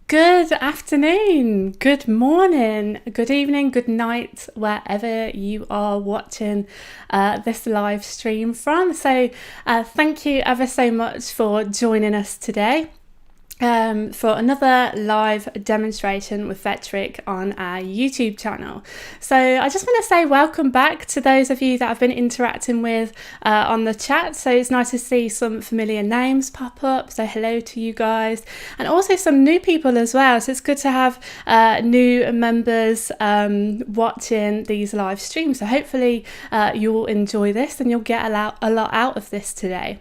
Good afternoon, good morning, good evening, good night, wherever you are watching this live stream from. So thank you ever so much for joining us today for another live demonstration with Vectric on our YouTube channel. So I just want to say welcome back to those of you that I've been interacting with on the chat. So it's nice to see some familiar names pop up, so hello to you guys, and also some new people as well. So it's good to have new members watching these live streams. So hopefully you'll enjoy this and you'll get a lot out of this today.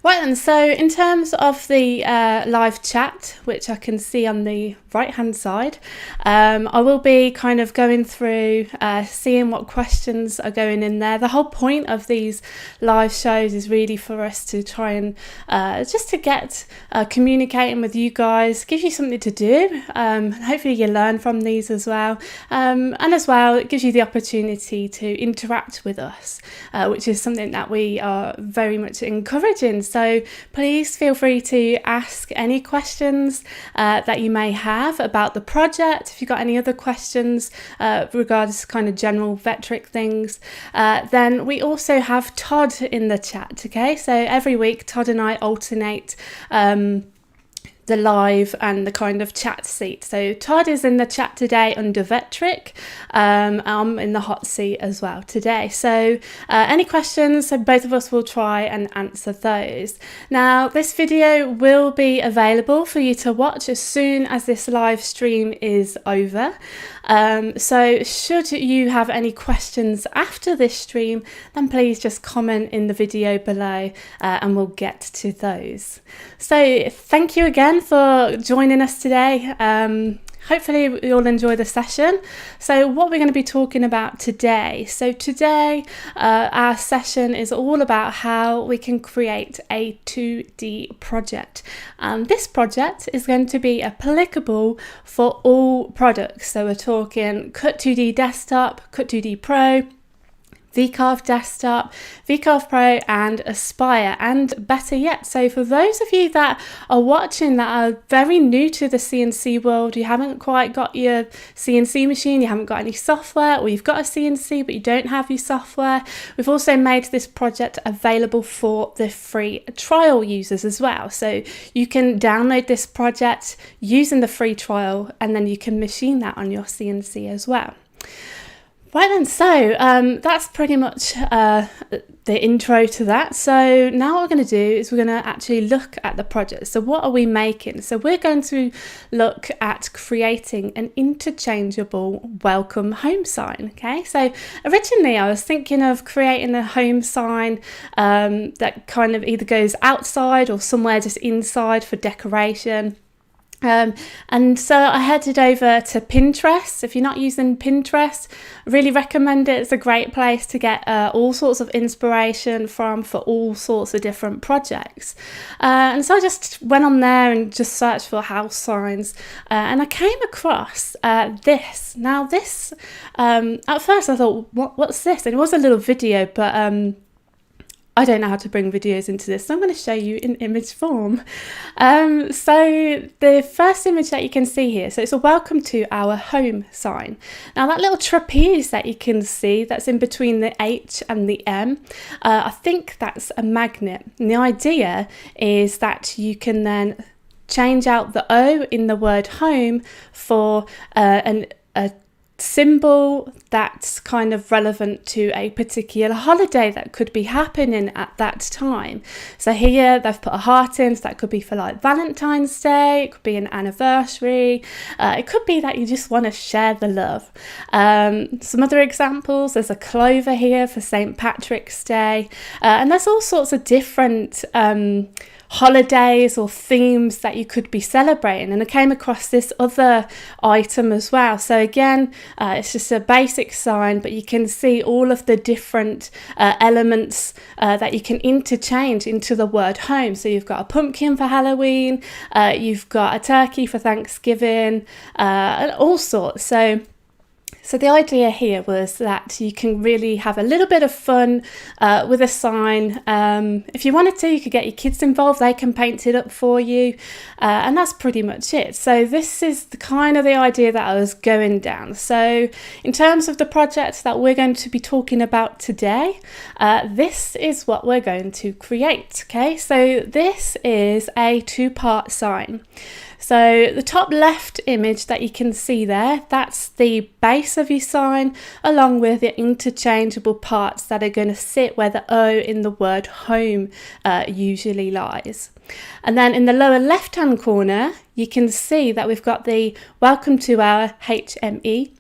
Right then, so in terms of the live chat, which I can see on the right hand side, I will be kind of going through seeing what questions are going in there. The whole point of these live shows is really for us to try and just to get communicating with you guys, give you something to do, and hopefully you learn from these as well, and as well it gives you the opportunity to interact with us, which is something that we are very much encouraging. So please feel free to ask any questions that you may have about the project. If you've got any other questions regarding kind of general Vectric things, then we also have Todd in the chat. Okay, so every week Todd and I alternate the live and the kind of chat seat. So Todd is in the chat today under Vectric. I'm in the hot seat as well today. So any questions, so both of us will try and answer those. Now this video will be available for you to watch as soon as this live stream is over. So should you have any questions after this stream, then please just comment in the video below and we'll get to those. So thank you again for joining us today. Hopefully you'll enjoy the session. So what we're going to be talking about today. So today our session is all about how we can create a 2D project. This project is going to be applicable for all products. So we're talking Cut2D Desktop, Cut2D Pro, VCarve Desktop, VCarve Pro and Aspire, and better yet, so for those of you that are watching that are very new to the CNC world, you haven't quite got your CNC machine, you haven't got any software, or you've got a CNC but you don't have your software, we've also made this project available for the free trial users as well. So you can download this project using the free trial and then you can machine that on your CNC as well. Right then, so that's pretty much the intro to that. So now what we're going to do is we're going to actually look at the project. So what are we making? So we're going to look at creating an interchangeable welcome home sign. Okay, so originally I was thinking of creating a home sign that kind of either goes outside or somewhere just inside for decoration. And so I headed over to Pinterest. If you're not using Pinterest, I really recommend it. It's a great place to get all sorts of inspiration from for all sorts of different projects. And so I just went on there and just searched for house signs, and I came across this. Now this, at first I thought, what's this? And it was a little video, but I don't know how to bring videos into this, so I'm going to show you in image form. So the first image that you can see here, so it's a welcome to our home sign. Now that little trapeze that you can see that's in between the H and the M, I think that's a magnet. And the idea is that you can then change out the O in the word home for a symbol that's kind of relevant to a particular holiday that could be happening at that time. So here they've put a heart in, so that could be for like Valentine's Day, it could be an anniversary, it could be that you just want to share the love. Some other examples, there's a clover here for St. Patrick's Day, and there's all sorts of different holidays or themes that you could be celebrating. And I came across this other item as well. So again, it's just a basic sign, but you can see all of the different elements that you can interchange into the word home. So you've got a pumpkin for Halloween, you've got a turkey for Thanksgiving, and all sorts. So So the idea here was that you can really have a little bit of fun with a sign. If you wanted to, you could get your kids involved, they can paint it up for you, and that's pretty much it. So this is the kind of the idea that I was going down. So in terms of the project that we're going to be talking about today, this is what we're going to create. Okay, so this is a two-part sign. So the top left image that you can see there, that's the base of your sign, along with the interchangeable parts that are going to sit where the O in the word home usually lies. And then in the lower left hand corner, you can see that we've got the welcome to our HME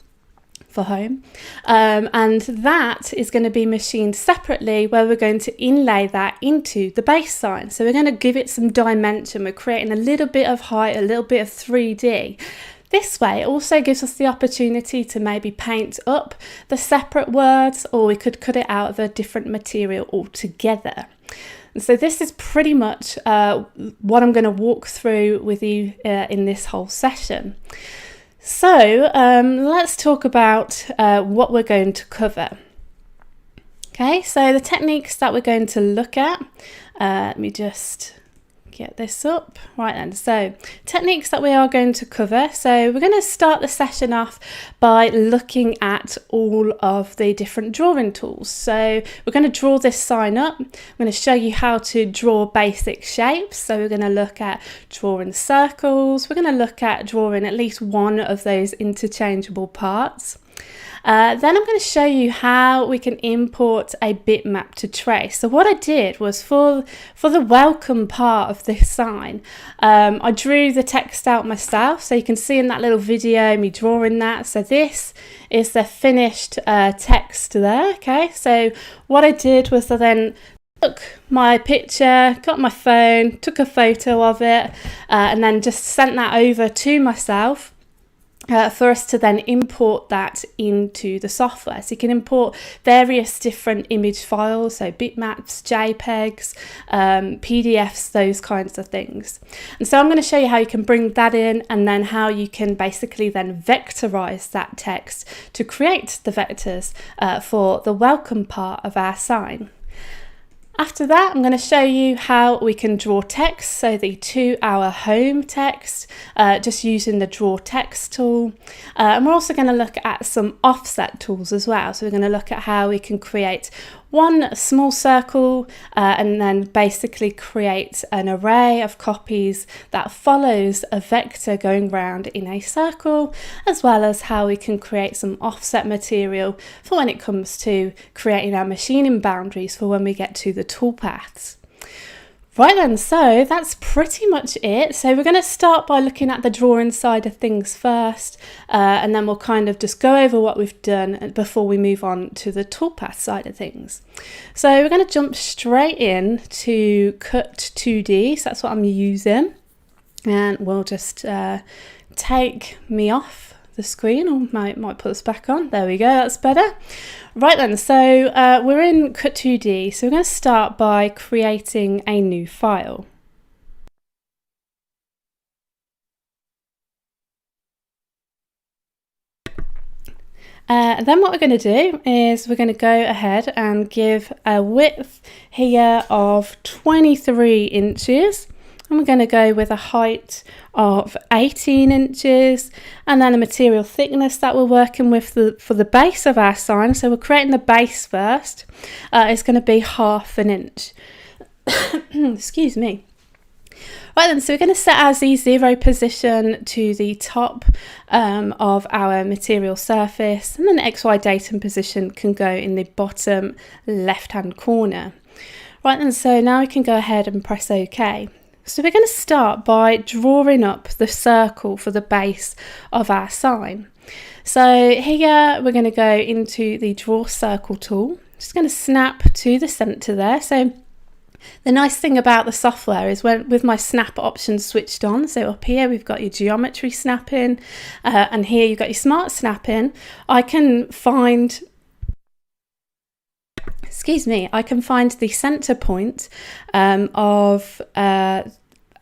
for home, and that is going to be machined separately, where we're going to inlay that into the base sign. So we're going to give it some dimension. We're creating a little bit of height, a little bit of 3D. This way it also gives us the opportunity to maybe paint up the separate words, or we could cut it out of a different material altogether. And so this is pretty much what I'm going to walk through with you in this whole session. So let's talk about what we're going to cover. Okay, so the techniques that we're going to look at, let me just get this up. Right then, so techniques that we are going to cover. So we're going to start the session off by looking at all of the different drawing tools. So we're going to draw this sign up. I'm going to show you how to draw basic shapes. So we're going to look at drawing circles. We're going to look at drawing at least one of those interchangeable parts. Then I'm going to show you how we can import a bitmap to trace. So what I did was for the welcome part of this sign, I drew the text out myself. So you can see in that little video me drawing that. So this is the finished text there. Okay, so what I did was I then took my picture, got my phone, took a photo of it, and then just sent that over to myself. For us to then import that into the software. So you can import various different image files, so bitmaps, JPEGs, PDFs, those kinds of things. And so I'm going to show you how you can bring that in, and then how you can basically then vectorize that text to create the vectors for the welcome part of our sign. After that, I'm going to show you how we can draw text, so the to our home text, just using the draw text tool. And we're also going to look at some offset tools as well. So we're going to look at how we can create one small circle and then basically create an array of copies that follows a vector going round in a circle, as well as how we can create some offset material for when it comes to creating our machining boundaries for when we get to the toolpaths. Right then, so that's pretty much it. So we're going to start by looking at the drawing side of things first, and then we'll kind of just go over what we've done before we move on to the toolpath side of things. So we're going to jump straight in to Cut2D, so that's what I'm using, and we'll just take me off the screen, or might put us back on. There we go, that's better. Right then, so we're in Cut2D, so we're going to start by creating a new file. Then what we're going to do is we're going to go ahead and give a width here of 23 inches. And we're going to go with a height of 18 inches, and then a material thickness that we're working with for the base of our sign. So we're creating the base first. It's going to be 1/2 inch. Excuse me. Right then, so we're going to set our Z0 position to the top of our material surface, and then the XY datum position can go in the bottom left hand corner. Right then, so now we can go ahead and press OK. So we're going to start by drawing up the circle for the base of our sign. So here we're going to go into the draw circle tool. Just going to snap to the center there. So the nice thing about the software is with my snap options switched on, so up here we've got your geometry snapping, and here you've got your smart snapping. I can find the center point of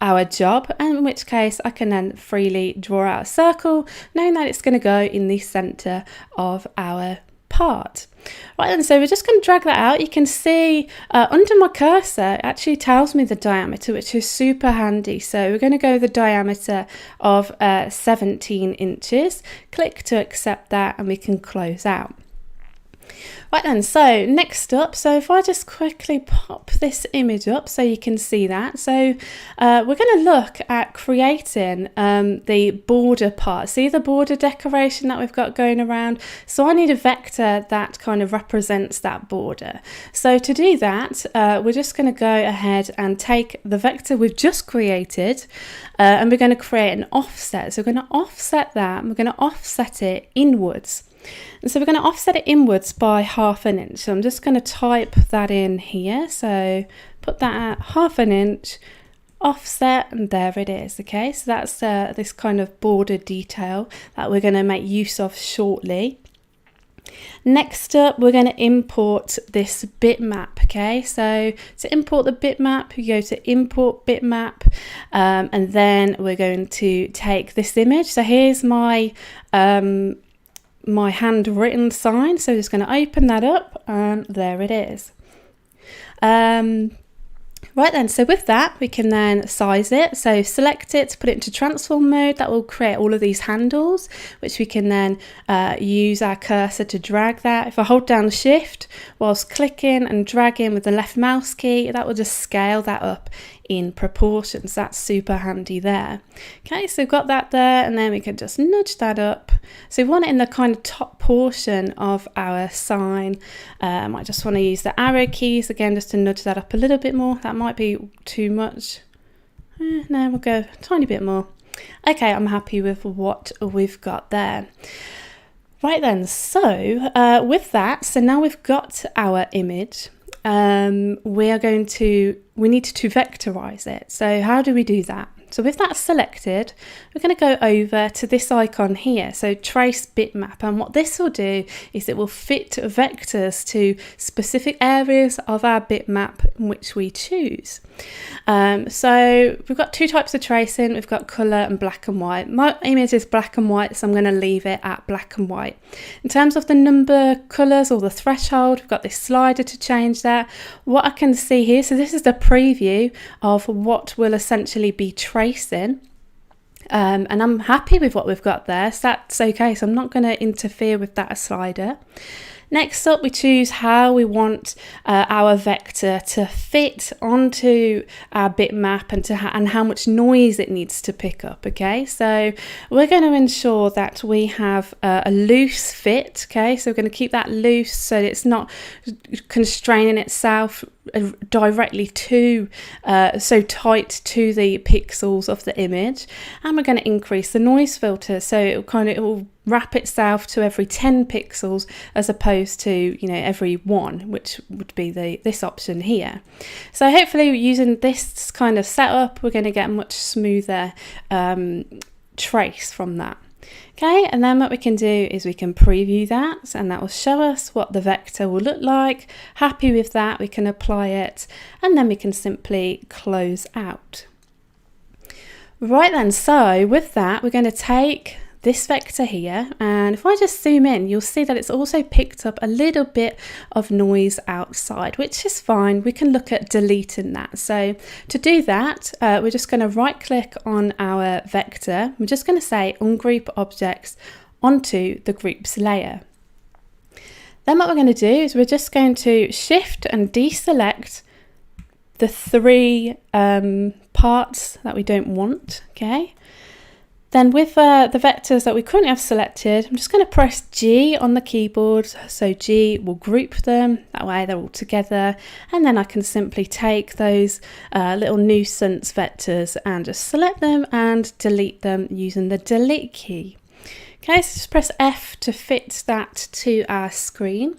our job, and in which case I can then freely draw out a circle, knowing that it's going to go in the center of our part. Right then, so we're just going to drag that out. You can see under my cursor it actually tells me the diameter, which is super handy. So we're going to go with the diameter of 17 inches. Click to accept that and we can close out. Right then, so next up, so if I just quickly pop this image up so you can see that. So we're going to look at creating the border part. See the border decoration that we've got going around? So I need a vector that kind of represents that border. So to do that, we're just going to go ahead and take the vector we've just created and we're going to create an offset. So we're going to offset that and we're going to offset it inwards. And so we're going to offset it inwards by 1/2 inch. So I'm just going to type that in here. So put that at 1/2 inch, offset, and there it is. Okay, so that's this kind of border detail that we're going to make use of shortly. Next up, we're going to import this bitmap. Okay, so to import the bitmap, you go to import bitmap, and then we're going to take this image. So here's my handwritten sign, so just going to open that up and there it is. Right then, so with that we can then size it. So select it, put it into transform mode. That will create all of these handles, which we can then use our cursor to drag that. If I hold down shift whilst clicking and dragging with the left mouse key, that will just scale that up in proportions. That's super handy there. Okay, so we've got that there, and then we can just nudge that up. So we want it in the kind of top portion of our sign. I might just want to use the arrow keys again just to nudge that up a little bit more. That might be too much. No, we'll go a tiny bit more. Okay, I'm happy with what we've got there. Right then, so with that, so now we've got our image. We need to vectorize it. So how do we do that? So with that selected, we're going to go over to this icon here, so trace bitmap, and what this will do is it will fit vectors to specific areas of our bitmap in which we choose. So we've got two types of tracing. We've got color and black and white. My image is black and white, so I'm going to leave it at black and white. In terms of the number colors or the threshold, we've got this slider to change that. What I can see here, so this is the preview of what will essentially be tracing. And I'm happy with what we've got there, so that's okay. So I'm not going to interfere with that slider. Next up, we choose how we want our vector to fit onto our bitmap and how much noise it needs to pick up. Okay, so we're going to ensure that we have a loose fit. Okay, so we're going to keep that loose so it's not constraining itself directly to so tight to the pixels of the image, and we're going to increase the noise filter so it will wrap itself to every 10 pixels as opposed to every 1, which would be this option here. So hopefully using this kind of setup we're going to get a much smoother trace from that. Okay, and then what we can do is we can preview that, and that will show us what the vector will look like. Happy with that, we can apply it, and then we can simply close out. Right then, so with that we're going to take this vector here, and if I just zoom in, you'll see that it's also picked up a little bit of noise outside, which is fine. We can look at deleting that. So to do that, we're just going to right click on our vector. We're just going to say ungroup objects onto the groups layer. Then what we're going to do is we're just going to shift and deselect the 3 parts that we don't want. Okay. Then with the vectors that we currently have selected, I'm just going to press G on the keyboard. So G will group them, that way they're all together. And then I can simply take those little nuisance vectors and just select them and delete them using the delete key. Okay, so just press F to fit that to our screen.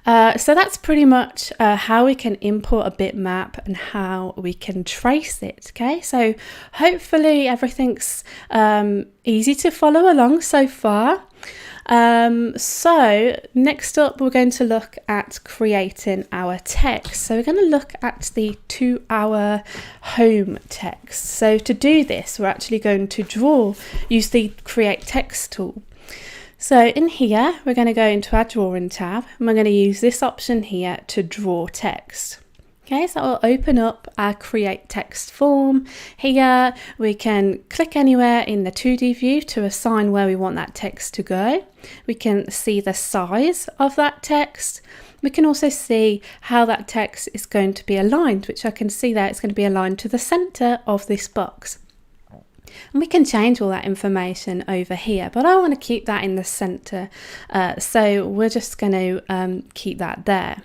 So that's pretty much how we can import a bitmap and how we can trace it. Okay, so hopefully everything's easy to follow along so far. So next up, we're going to look at creating our text. So we're going to look at the To Our Home text. So to do this, we're actually going to use the Create Text tool. So in here, we're going to go into our drawing tab and we're going to use this option here to draw text. Okay, so we'll open up our Create Text form. Here we can click anywhere in the 2D view to assign where we want that text to go. We can see the size of that text. We can also see how that text is going to be aligned, which I can see there it's going to be aligned to the center of this box. And we can change all that information over here, but I want to keep that in the center. So we're just going to keep that there.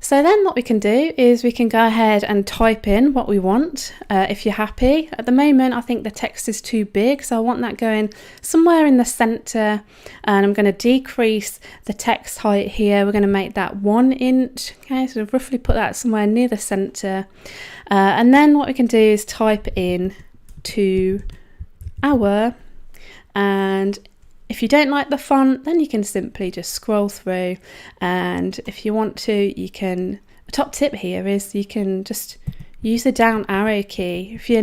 So then what we can do is we can go ahead and type in what we want if you're happy. At the moment I think the text is too big, so I want that going somewhere in the center, and I'm going to decrease the text height here. We're going to make that 1 inch. Okay, so roughly put that somewhere near the center, and then what we can do is type in To Our, and if you don't like the font, then you can simply just scroll through, and if you want to, you can, a top tip here is you can just use the down arrow key. If you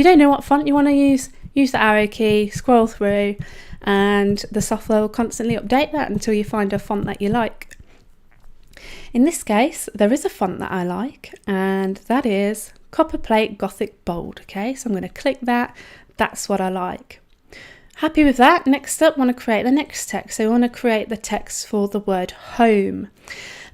don't know what font you want to use the arrow key, scroll through, and the software will constantly update that until you find a font that you like. In this case, there is a font that I like, and that is Copperplate Gothic Bold. Okay, so I'm going to click that. That's what I like. Happy with that. Next up, I want to create the next text. So we want to create the text for the word home.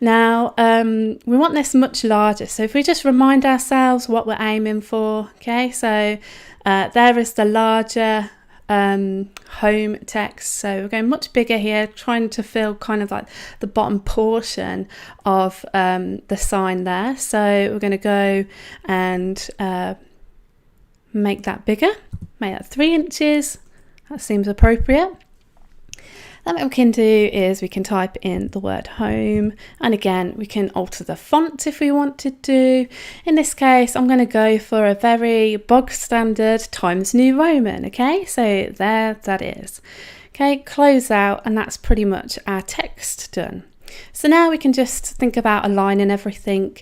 Now, we want this much larger. So if we just remind ourselves what we're aiming for, okay, so there is the larger home text. So we're going much bigger here, trying to fill kind of like the bottom portion of the sign there. So we're going to go and make that bigger, make that 3 inches. That seems appropriate. Then what we can do is we can type in the word home, and again we can alter the font if we wanted to. In this case I'm going to go for a very bog standard Times New Roman. Okay, so there that is. Okay, close out, and that's pretty much our text done. So now we can just think about aligning everything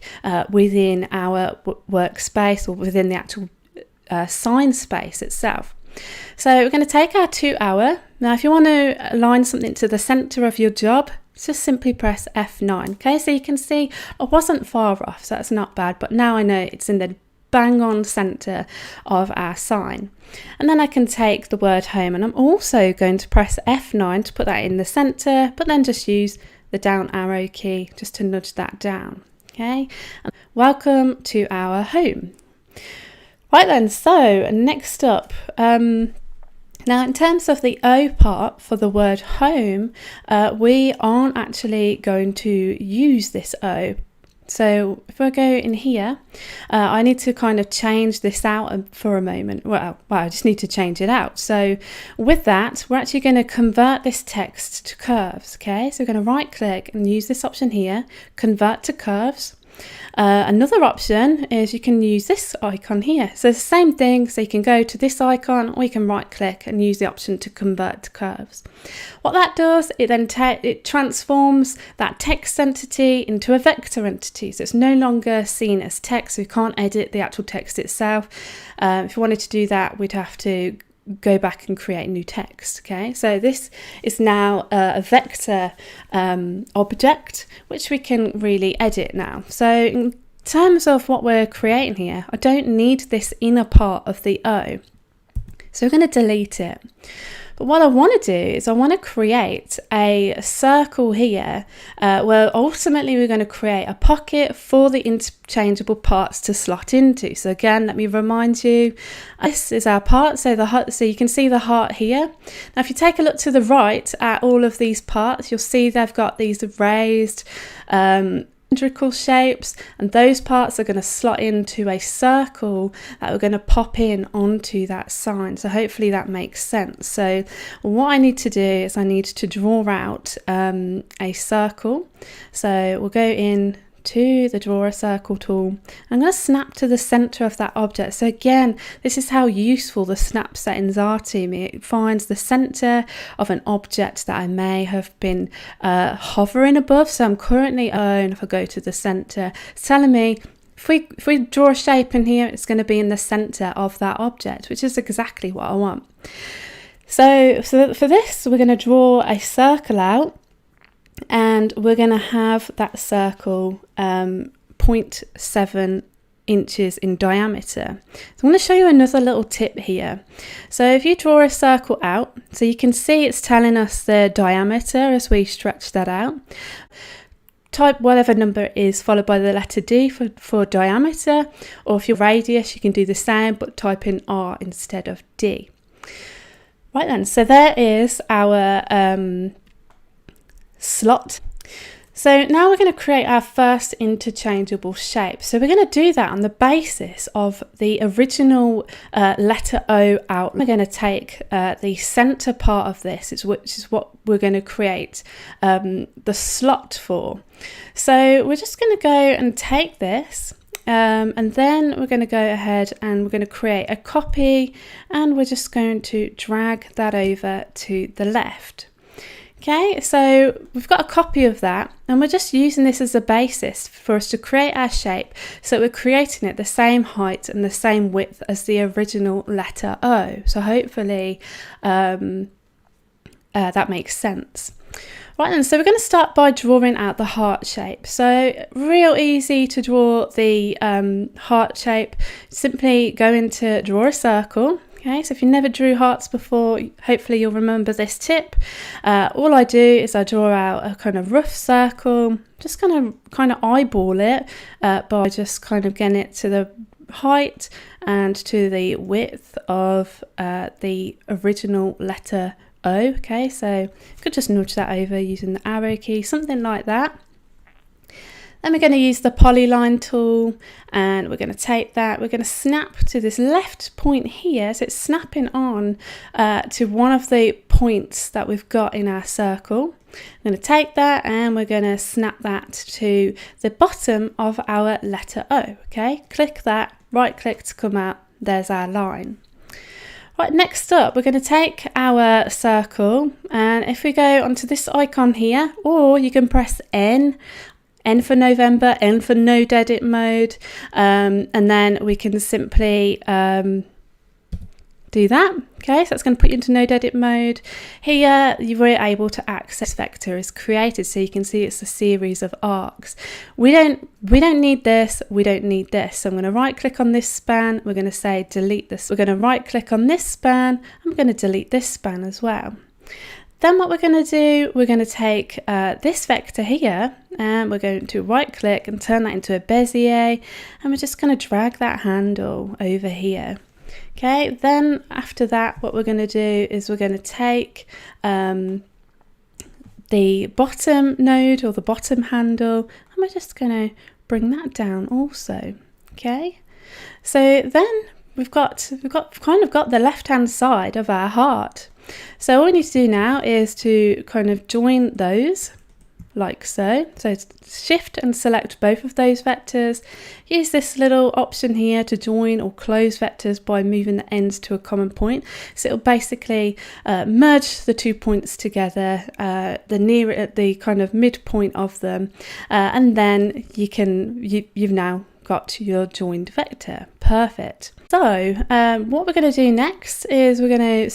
within our workspace, or within the actual sign space itself. So we're going to take our To Our. Now if you want to align something to the center of your job, just simply press F9. Okay, so you can see I wasn't far off, so that's not bad, but now I know it's in the bang on center of our sign. And then I can take the word home, and I'm also going to press F9 to put that in the center, but then just use the down arrow key just to nudge that down. Okay, welcome to our home. Right then, so next up, now in terms of the O part for the word home, we aren't actually going to use this O. So if I go in here, I need to kind of change this out for a moment. Well, I just need to change it out. So with that, we're actually going to convert this text to curves. Okay, so we're going to right click and use this option here, convert to curves. Another option is you can use this icon here. So it's the same thing, so you can go to this icon, or you can right click and use the option to convert to curves. What that does, it then it transforms that text entity into a vector entity, so it's no longer seen as text, so we can't edit the actual text itself. If you wanted to do that, we'd have to go back and create new text. Okay, so this is now a vector object which we can really edit now. So in terms of what we're creating here, I don't need this inner part of the O, so we're going to delete it. But what I want to do is I want to create a circle here where ultimately we're going to create a pocket for the interchangeable parts to slot into. So again, let me remind you, this is our part. So you can see the heart here. Now if you take a look to the right at all of these parts, you'll see they've got these raised cylindrical shapes, and those parts are going to slot into a circle that we're going to pop in onto that sign. So hopefully that makes sense. So what I need to do is I need to draw out a circle. So we'll go in to the Draw a Circle tool. I'm going to snap to the center of that object. So again, this is how useful the snap settings are to me. It finds the center of an object that I may have been hovering above. So I'm currently if I go to the center, it's telling me if we draw a shape in here, it's going to be in the center of that object, which is exactly what I want. So for this, we're going to draw a circle out, and we're going to have that circle 0.7 inches in diameter. So I'm going to show you another little tip here. So if you draw a circle out, so you can see it's telling us the diameter as we stretch that out. Type whatever number it is followed by the letter D for diameter, or if you're radius you can do the same but type in R instead of D. Right then, so there is our slot. So now we're going to create our first interchangeable shape. So we're going to do that on the basis of the original letter O out. We're going to take the center part of this, which is what we're going to create the slot for. So we're just going to go and take this and then we're going to go ahead and we're going to create a copy, and we're just going to drag that over to the left. Okay, so we've got a copy of that, and we're just using this as a basis for us to create our shape. So we're creating it the same height and the same width as the original letter O. So hopefully that makes sense. Right then, so we're going to start by drawing out the heart shape. So real easy to draw the heart shape. Simply go into Draw a Circle. Okay, so if you never drew hearts before, hopefully you'll remember this tip. All I do is I draw out a kind of rough circle, just kind of eyeball it by just kind of getting it to the height and to the width of the original letter O. Okay, so you could just nudge that over using the arrow key, something like that. Then we're going to use the polyline tool, and we're going to take that, we're going to snap to this left point here, so it's snapping on to one of the points that we've got in our circle. I'm going to take that and we're going to snap that to the bottom of our letter O. Okay, click that, right click to come out, there's our line. Right, next up, we're going to take our circle, and if we go onto this icon here, or you can press N for November, N for node edit mode, and then we can simply do that. Okay, so that's going to put you into node edit mode. Here you were able to access vector is created, so you can see it's a series of arcs. We don't need this, we don't need this. So I'm going to right click on this span, we're going to say delete this. We're going to right click on this span, I'm going to delete this span as well. Then what we're going to do, we're going to take this vector here, and we're going to right click and turn that into a Bezier, and we're just going to drag that handle over here. Okay, then after that what we're going to do is we're going to take the bottom node or the bottom handle, and we're just going to bring that down also. Okay, so then we've got the left hand side of our heart. So all we need to do now is to kind of join those like so. So shift and select both of those vectors. Use this little option here to join or close vectors by moving the ends to a common point. So it'll basically merge the 2 points together, the kind of midpoint of them, and then you've now got your joined vector. Perfect. So what we're going to do next is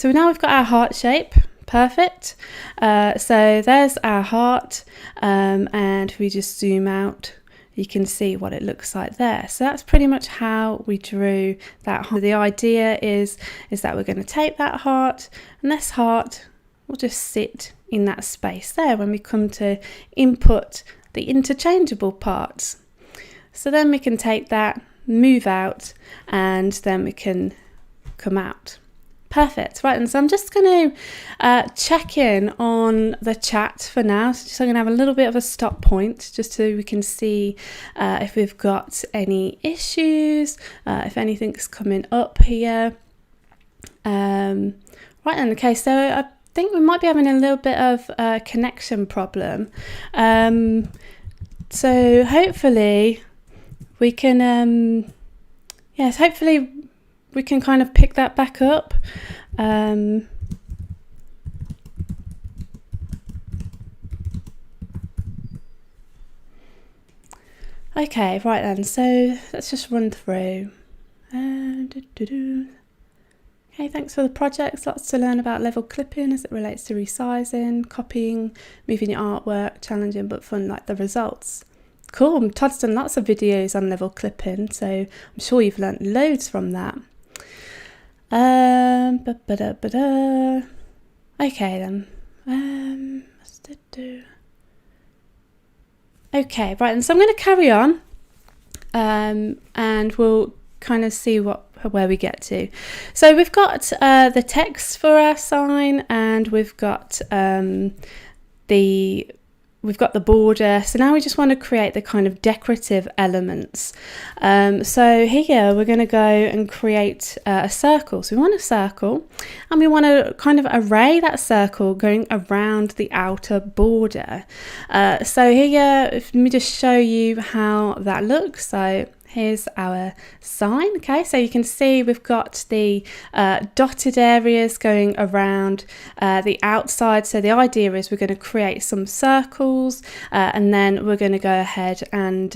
so now we've got our heart shape. Perfect. So there's our heart, and if we just zoom out, you can see what it looks like there. So that's pretty much how we drew that heart. The idea is that we're going to take that heart, and this heart will just sit in that space there when we come to input the interchangeable parts. So then we can take that, move out, and then we can come out. Perfect. Right, and so I'm just going to check in on the chat for now. So I'm going to have a little bit of a stop point just so we can see if we've got any issues, if anything's coming up here. Right then, okay, so I think we might be having a little bit of a connection problem. So hopefully we can, yes, hopefully we can kind of pick that back up. Okay, right then, so let's just run through. Okay, thanks for the projects. Lots to learn about level clipping as it relates to resizing, copying, moving your artwork, challenging but fun like the results. Cool, Todd's done lots of videos on level clipping, so I'm sure you've learnt loads from that. Okay then. Okay, right, and so I'm going to carry on, and we'll kind of see where we get to. So we've got the text for our sign, and we've got the border. So now we just want to create the kind of decorative elements. So here we're going to go and create a circle. So we want a circle, and we want to kind of array that circle going around the outer border. So here, let me just show you how that looks. So here's our sign. Okay, so you can see we've got the dotted areas going around the outside. So the idea is we're going to create some circles, and then we're going to go ahead and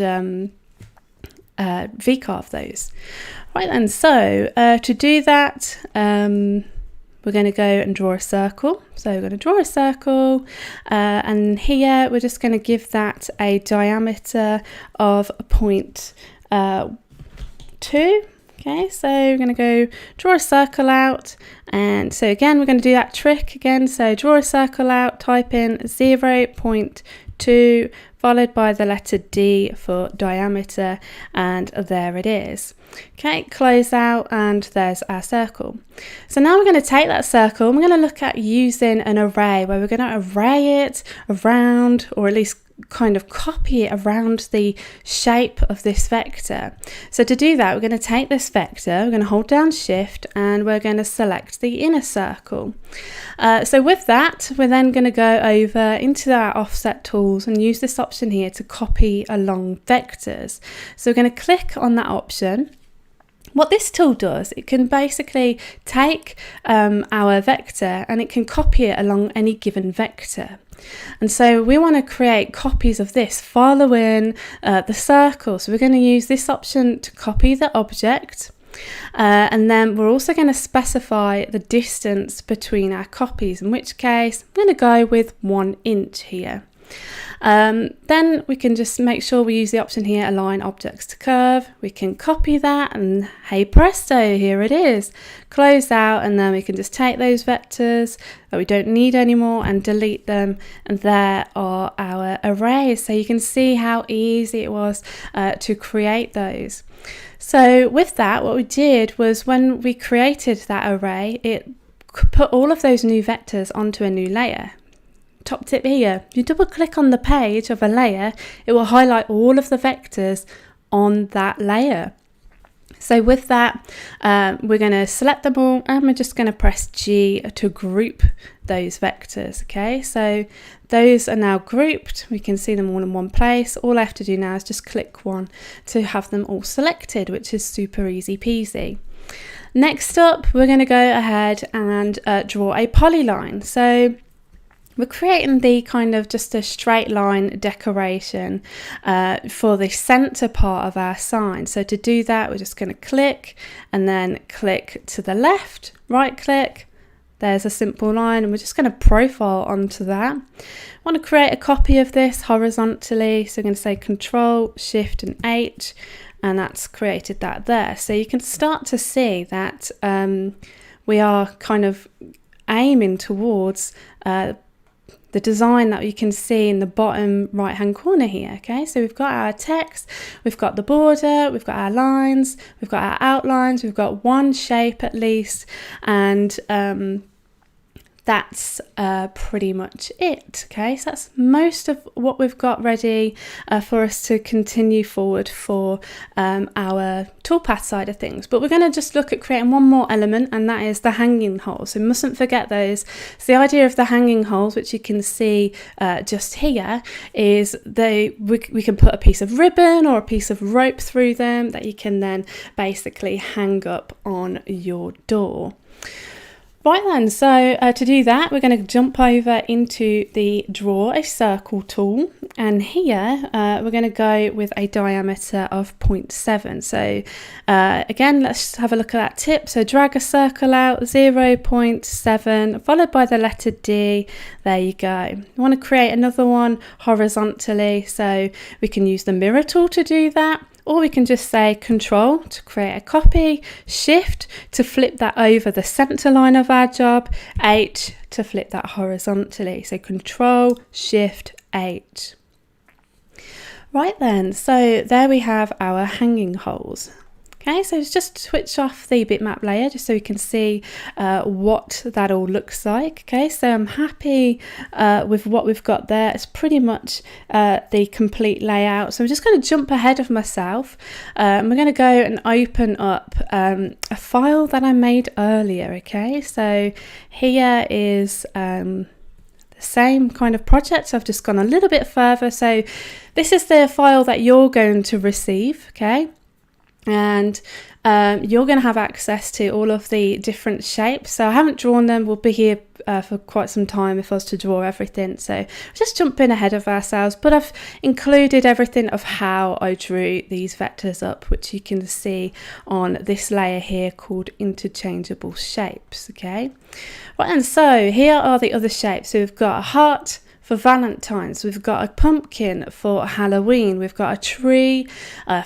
VCarve those. Right then, so to do that, we're going to go and draw a circle. So we're going to draw a circle, and here we're just going to give that a diameter of 0.2. Okay, so we're going to go draw a circle out, and so again we're going to do that trick again. So draw a circle out, type in 0.2 followed by the letter D for diameter, and there it is. Okay, close out, and there's our circle. So now we're going to take that circle and we're going to look at using an array, where we're going to array it around, or at least kind of copy it around the shape of this vector. So to do that, we're going to take this vector, we're going to hold down shift, and we're going to select the inner circle. So with that, we're then going to go over into our offset tools and use this option here to copy along vectors. So we're going to click on that option. What this tool does, it can basically take our vector and it can copy it along any given vector. And so we want to create copies of this following the circle. So we're going to use this option to copy the object. And then we're also going to specify the distance between our copies, in which case I'm going to go with 1 inch here. Then we can just make sure we use the option here, align objects to curve. We can copy that, and hey presto, here it is. Close out, and then we can just take those vectors that we don't need anymore and delete them, and there are our arrays. So you can see how easy it was to create those. So with that, what we did was, when we created that array, it put all of those new vectors onto a new layer. Top tip here, you double click on the page of a layer, it will highlight all of the vectors on that layer. So with that, we're going to select them all, and we're just going to press G to group those vectors. Okay, so those are now grouped. We can see them all in one place. All I have to do now is just click one to have them all selected, which is super easy peasy. Next up, we're going to go ahead and draw a polyline. So we're creating the kind of just a straight line decoration for the center part of our sign. So to do that, we're just going to click and then click to the left, right click. There's a simple line, and we're just going to profile onto that. I want to create a copy of this horizontally. So I'm going to say Control, Shift and H, and that's created that there. So you can start to see that we are kind of aiming towards the design that you can see in the bottom right hand corner here. Okay, so we've got our text, we've got the border, we've got our lines, we've got our outlines, we've got one shape at least, and that's pretty much it. Okay, so that's most of what we've got ready for us to continue forward for our toolpath side of things. But we're going to just look at creating one more element, and that is the hanging holes. So we mustn't forget those. So the idea of the hanging holes, which you can see just here, is we can put a piece of ribbon or a piece of rope through them that you can then basically hang up on your door. Right then, so to do that, we're going to jump over into the Draw a Circle tool, and here we're going to go with a diameter of 0.7. So again, let's have a look at that tip. So drag a circle out, 0.7, followed by the letter D. There you go. I want to create another one horizontally, so we can use the mirror tool to do that. Or we can just say Control to create a copy, Shift to flip that over the center line of our job, H to flip that horizontally. So Control, Shift, H. Right then, so there we have our hanging holes. Okay, so just switch off the bitmap layer just so we can see what that all looks like. Okay, so I'm happy with what we've got there. It's pretty much the complete layout. So I'm just going to jump ahead of myself. We're going to go and open up a file that I made earlier. Okay, so here is the same kind of project. So I've just gone a little bit further. So this is the file that you're going to receive. Okay. And you're going to have access to all of the different shapes. So I haven't drawn them. We'll be here for quite some time if I was to draw everything. So just jumping ahead of ourselves, but I've included everything of how I drew these vectors up, which you can see on this layer here called Interchangeable Shapes. Okay, right, and so here are the other shapes. So we've got a heart for Valentines, we've got a pumpkin for Halloween, we've got a tree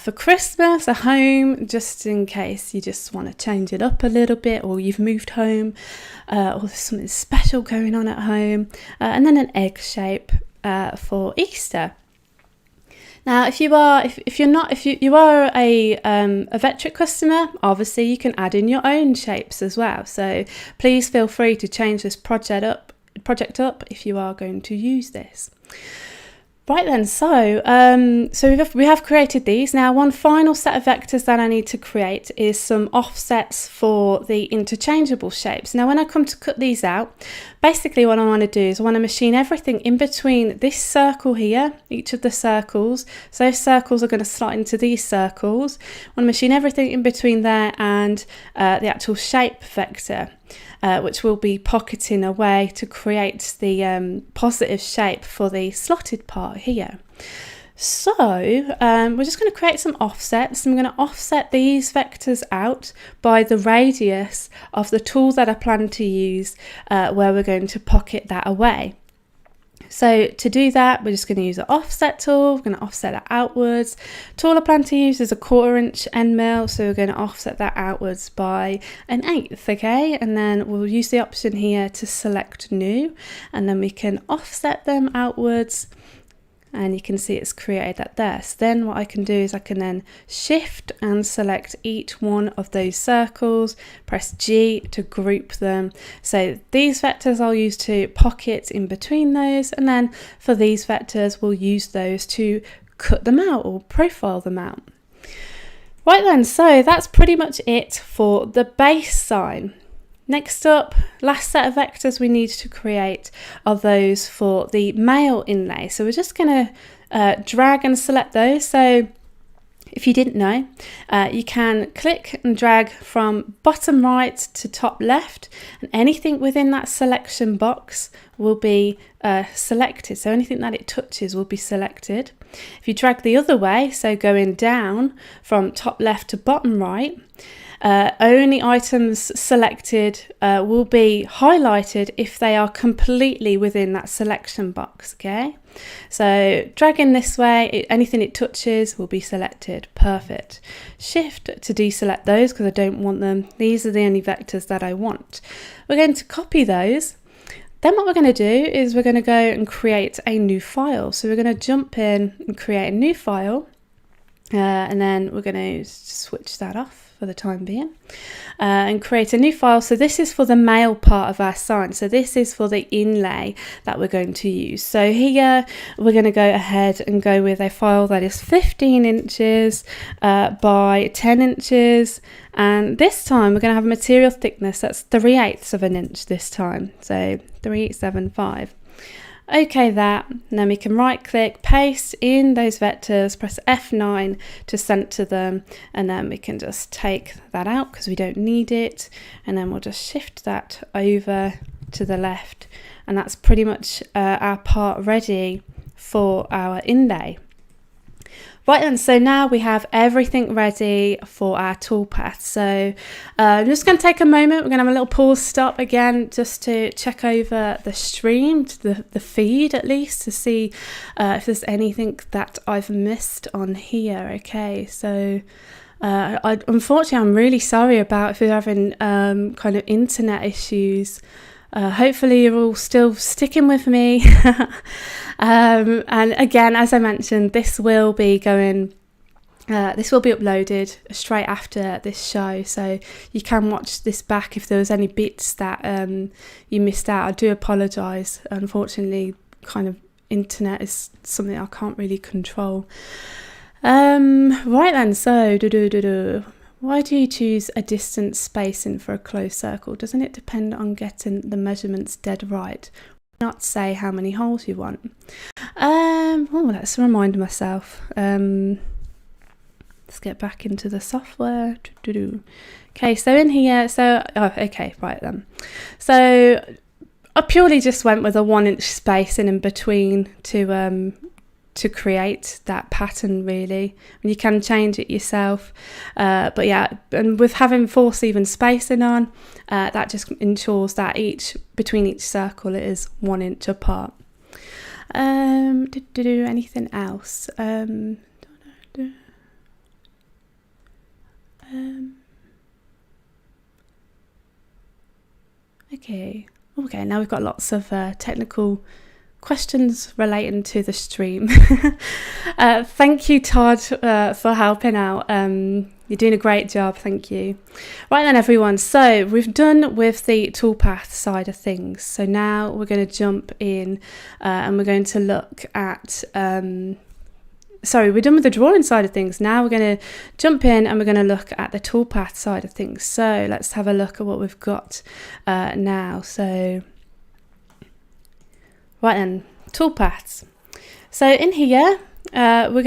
for Christmas, a home just in case you just want to change it up a little bit, or you've moved home, or there's something special going on at home, and then an egg shape for Easter. Now, if you are a Vectric customer, obviously you can add in your own shapes as well. So please feel free to change this project up if you are going to use this. Right then, so we have created these. Now, one final set of vectors that I need to create is some offsets for the interchangeable shapes. Now, when I come to cut these out, basically what I want to do is I want to machine everything in between this circle here, each of the circles. So those circles are going to slot into these circles. I want to machine everything in between there and the actual shape vector. Which will be pocketing away to create the positive shape for the slotted part here. So we're just going to create some offsets. I'm going to offset these vectors out by the radius of the tool that I plan to use where we're going to pocket that away. So to do that, we're just going to use the offset tool. We're going to offset that outwards. Tool I plan to use is a 1/4 inch end mill, so we're going to offset that outwards by 1/8, okay? And then we'll use the option here to select new, and then we can offset them outwards, and you can see it's created that there. So then what I can do is I can then shift and select each one of those circles, press G to group them. So these vectors I'll use to pocket in between those, and then for these vectors we'll use those to cut them out or profile them out. Right then, so that's pretty much it for the base sign. Next up, last set of vectors we need to create are those for the mail inlay. So we're just going to drag and select those. So if you didn't know, you can click and drag from bottom right to top left, and anything within that selection box will be selected. So anything that it touches will be selected. If you drag the other way, so going down from top left to bottom right, only items selected will be highlighted if they are completely within that selection box, okay? So dragging this way, anything it touches will be selected. Perfect. Shift to deselect those because I don't want them. These are the only vectors that I want. We're going to copy those. Then what we're going to do is we're going to go and create a new file. So we're going to jump in and create a new file, and then we're going to switch that off. for the time being, and create a new file. So this is for the male part of our sign. So this is for the inlay that we're going to use. So here we're going to go ahead and go with a file that is 15 inches by 10 inches. And this time we're going to have a material thickness that's 3/8 of an inch this time. So 375. Okay, that, and then we can right click, paste in those vectors, press F9 to center them, and then we can just take that out because we don't need it, and then we'll just shift that over to the left, and that's pretty much our part ready for our inlay. Right then, so now we have everything ready for our toolpath. So I'm just going to take a moment. We're going to have a little pause stop again just to check over the stream, the feed at least, to see if there's anything that I've missed on here. Okay, so unfortunately, I'm really sorry about if you're having kind of internet issues. Hopefully you're all still sticking with me. And again, as I mentioned, this will be uploaded straight after this show, so you can watch this back if there was any bits that you missed out. I do apologise. Unfortunately, kind of internet is something I can't really control. Right then, so why do you choose a distance spacing for a closed circle? Doesn't it depend on getting the measurements dead right? Not say how many holes you want. Let's remind myself. Let's get back into the software. Okay, so in here, okay, right then. So I purely just went with a 1 inch spacing in between to create that pattern, really. And you can change it yourself, but yeah, and with having force even spacing on, that just ensures that between each circle it is 1 inch apart. Anything else? Okay, now we've got lots of technical questions relating to the stream. Thank you, Todd, for helping out. You're doing a great job, thank you. Right then, everyone, so we've done with the toolpath side of things. So now we're going to jump in and we're going to look at we're done with the drawing side of things. Now we're going to jump in and we're going to look at the toolpath side of things. So let's have a look at what we've got now. So right then, toolpaths. So in here, we're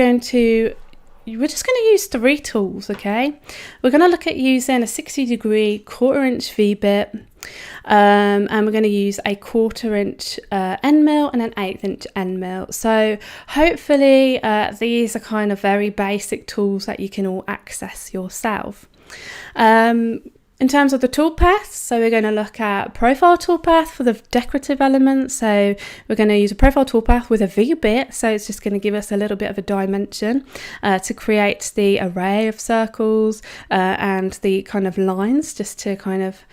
just going to use 3 tools, okay? We're going to look at using a 60-degree 1/4 inch V-bit, and we're going to use a 1/4 inch end mill and an 1/8 inch end mill. So hopefully these are kind of very basic tools that you can all access yourself. In terms of the toolpaths, so we're going to look at profile toolpath for the decorative elements. So we're going to use a profile toolpath with a V-bit. So it's just going to give us a little bit of a dimension to create the array of circles and the kind of lines, just to kind of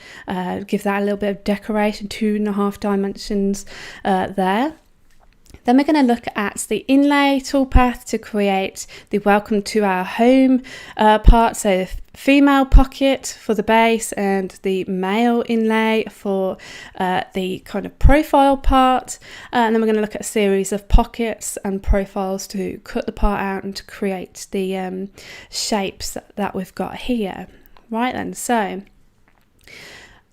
give that a little bit of decoration, 2.5 dimensions there. Then we're going to look at the Inlay Toolpath to create the welcome to our home part. So female pocket for the base and the male inlay for the kind of profile part. And then we're going to look at a series of pockets and profiles to cut the part out and to create the shapes that we've got here. Right then, so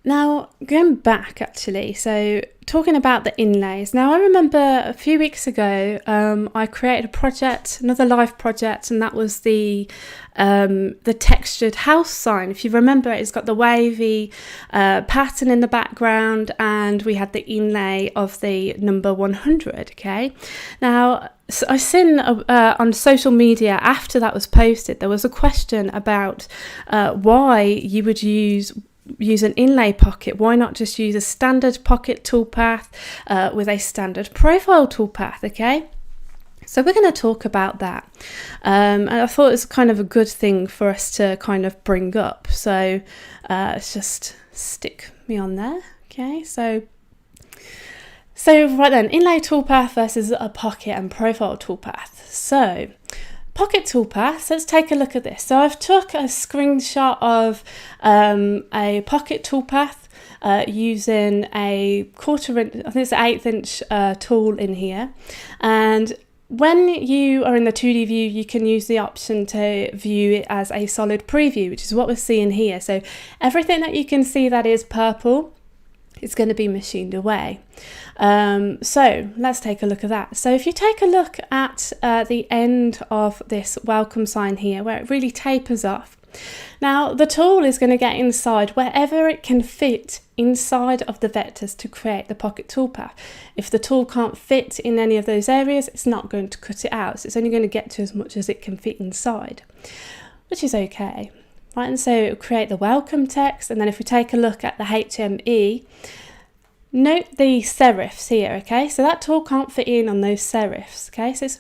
now going back actually, so talking about the inlays. Now I remember a few weeks ago I created a project, another live project, and that was the textured house sign. If you remember, it's got the wavy pattern in the background, and we had the inlay of the number 100. Okay, now so I've seen on social media after that was posted, there was a question about why you would use an inlay pocket. Why not just use a standard pocket toolpath with a standard profile toolpath? Okay, so we're going to talk about that, and I thought it's kind of a good thing for us to kind of bring up. So let's just stick me on there. Okay, so right then, inlay toolpath versus a pocket and profile toolpath. So Pocket Toolpath, so let's take a look at this. So I've took a screenshot of a Pocket Toolpath using a 1/4 inch, I think it's an 1/8 inch tool in here. And when you are in the 2D view, you can use the option to view it as a solid preview, which is what we're seeing here. So everything that you can see that is purple, it's going to be machined away. So let's take a look at that. So if you take a look at the end of this welcome sign here, where it really tapers off, now the tool is going to get inside wherever it can fit inside of the vectors to create the Pocket Toolpath. If the tool can't fit in any of those areas, it's not going to cut it out. So it's only going to get to as much as it can fit inside, which is okay. Right, and so it'll create the welcome text, and then if we take a look at the HME, note the serifs here, okay? So that tool can't fit in on those serifs, okay? So it's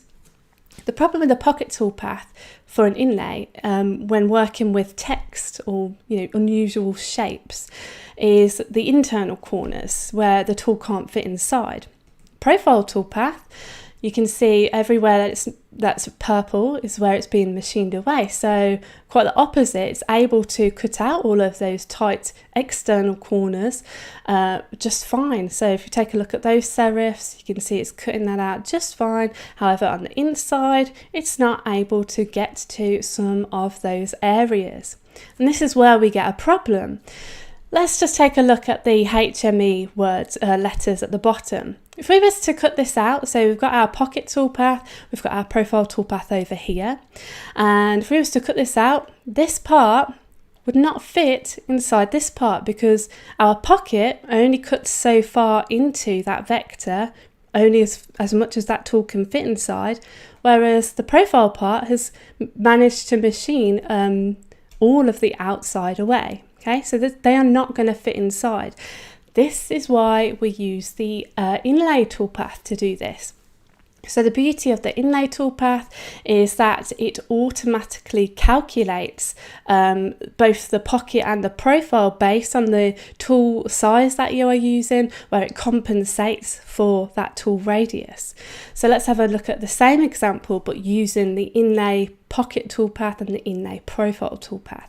the problem with the Pocket Toolpath for an inlay when working with text or unusual shapes is the internal corners where the tool can't fit inside. Profile Toolpath, you can see everywhere that's purple is where it's being machined away. So quite the opposite, it's able to cut out all of those tight external corners just fine. So if you take a look at those serifs, you can see it's cutting that out just fine. However, on the inside, it's not able to get to some of those areas. And this is where we get a problem. Let's just take a look at the HME words, letters at the bottom. If we was to cut this out, so we've got our Pocket Toolpath, we've got our Profile Toolpath over here, and if we was to cut this out, this part would not fit inside this part because our pocket only cuts so far into that vector, only as much as that tool can fit inside, whereas the profile part has managed to machine all of the outside away. Okay, so they are not going to fit inside. This is why we use the Inlay Toolpath to do this. So the beauty of the Inlay Toolpath is that it automatically calculates both the pocket and the profile based on the tool size that you are using, where it compensates for that tool radius. So let's have a look at the same example, but using the Inlay Pocket Toolpath and the Inlay Profile Toolpath.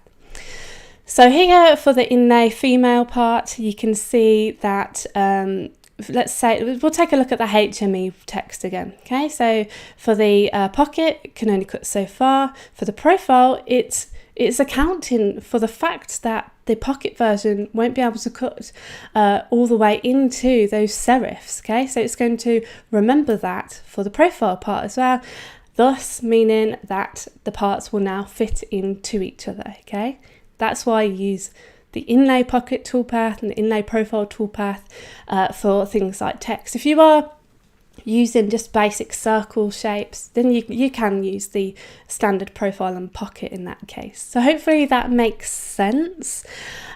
So here for the inlay female part, you can see that, let's say, we'll take a look at the HME text again. Okay, so for the pocket, it can only cut so far. For the profile, it's accounting for the fact that the pocket version won't be able to cut all the way into those serifs. Okay, so it's going to remember that for the profile part as well, thus meaning that the parts will now fit into each other. Okay. That's why I use the Inlay Pocket Toolpath and the Inlay Profile Toolpath for things like text. If you are using just basic circle shapes, then you can use the standard profile and pocket in that case. So hopefully that makes sense.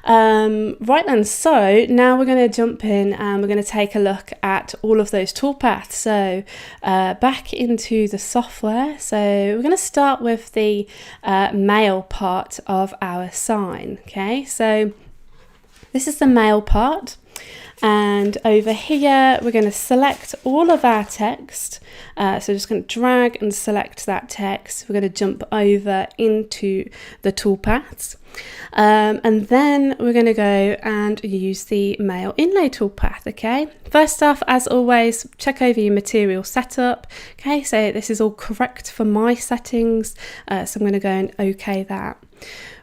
Right then, so now we're going to jump in and we're going to take a look at all of those toolpaths. So back into the software. So we're going to start with the male part of our sign. Okay, so this is the male part. And over here, we're going to select all of our text. So just going to drag and select that text. We're going to jump over into the toolpaths. And then we're going to go and use the male inlay toolpath. Okay. First off, as always, check over your material setup. Okay. So this is all correct for my settings. So I'm going to go and OK that.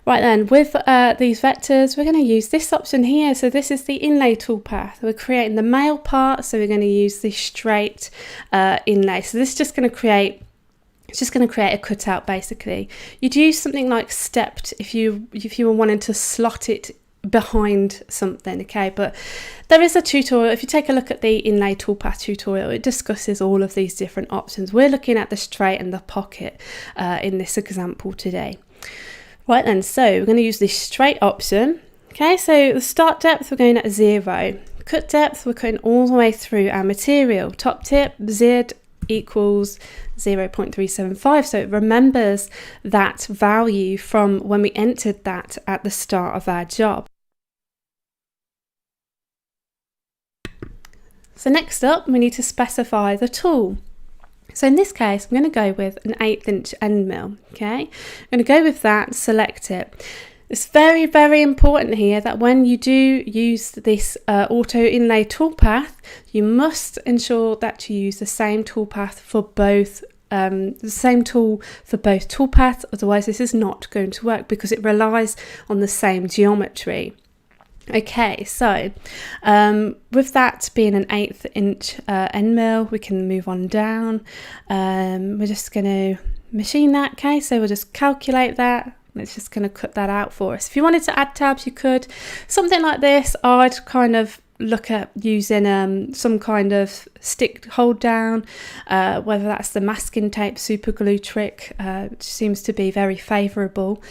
Right then, with these vectors, we're going to use this option here. So this is the Inlay Toolpath. We're creating the male part, so we're going to use the straight inlay. So this is just going to create, it's just going to create a cutout basically. You'd use something like stepped if you were wanting to slot it behind something, okay? But there is a tutorial. If you take a look at the Inlay Toolpath tutorial, it discusses all of these different options. We're looking at the straight and the pocket in this example today. Right then, so we're going to use the straight option. Okay, so the start depth, we're going at 0. Cut depth, we're cutting all the way through our material. Top tip, Z equals 0.375. So it remembers that value from when we entered that at the start of our job. So next up, we need to specify the tool. So in this case, I'm going to go with an 1/8 inch end mill. Okay, I'm going to go with that, select it. It's very, very important here that when you do use this auto inlay toolpath, you must ensure that you use the same toolpath for both. The same tool for both toolpaths, otherwise this is not going to work because it relies on the same geometry. Okay, so with that being an 1/8 inch end mill, we can move on down. We're just going to machine that. Okay, so we'll just calculate that. It's just going to cut that out for us. If you wanted to add tabs, you could. Something like this, I'd kind of look at using some kind of stick hold down, whether that's the masking tape super glue trick, which seems to be very favourable.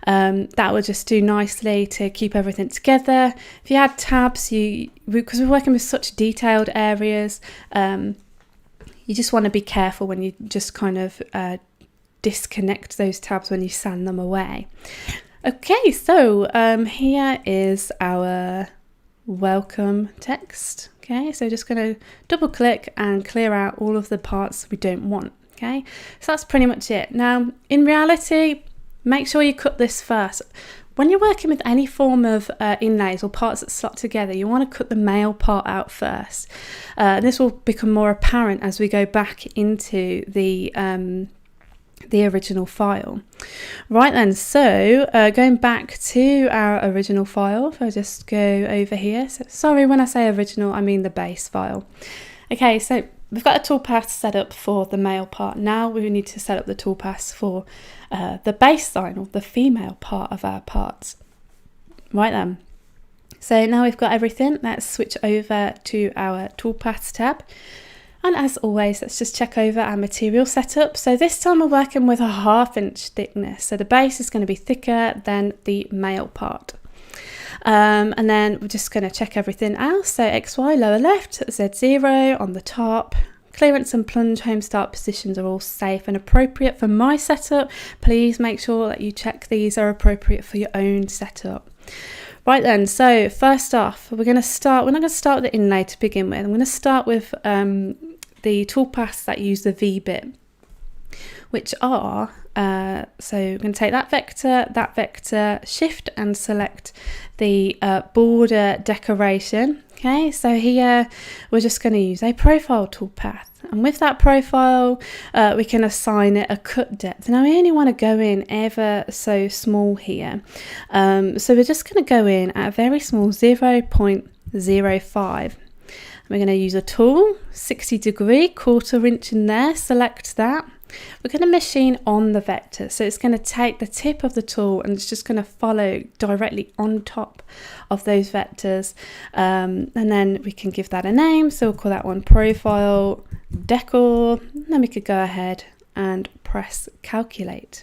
That would just do nicely to keep everything together. If you had tabs, because we're working with such detailed areas, you just want to be careful when you just kind of disconnect those tabs when you sand them away. Okay, so here is our welcome text. Okay, so just going to double click and clear out all of the parts we don't want. Okay, so that's pretty much it. Now in reality, make sure you cut this first. When you're working with any form of inlays or parts that slot together, you want to cut the male part out first. This will become more apparent as we go back into the original file. Right then, so going back to our original file, if I just go over here, so sorry, when I say original I mean the base file. Okay, so we've got a toolpath set up for the male part. Now we need to set up the toolpaths for the base line, or the female part of our parts. Right then, so now we've got everything, let's switch over to our toolpaths tab. And as always, let's just check over our material setup. So this time we're working with a 1/2 inch thickness. So the base is going to be thicker than the male part. And then we're just going to check everything else. So XY lower left, Z0 on the top. Clearance and plunge home start positions are all safe and appropriate for my setup. Please make sure that you check these are appropriate for your own setup. Right then, so first off, we're not going to start with the inlay to begin with. I'm going to start with the toolpaths that use the V bit, which are, so we're going to take that vector, shift and select the border decoration. Okay, so here we're just going to use a profile toolpath. And with that profile, we can assign it a cut depth. Now we only want to go in ever so small here. So we're just going to go in at a very small 0.05. We're going to use a tool, 60 degree, 1/4 inch in there, select that. We're going to machine on the vector. So it's going to take the tip of the tool and it's just going to follow directly on top of those vectors. And then we can give that a name. So we'll call that one profile decor. And then we could go ahead and press calculate.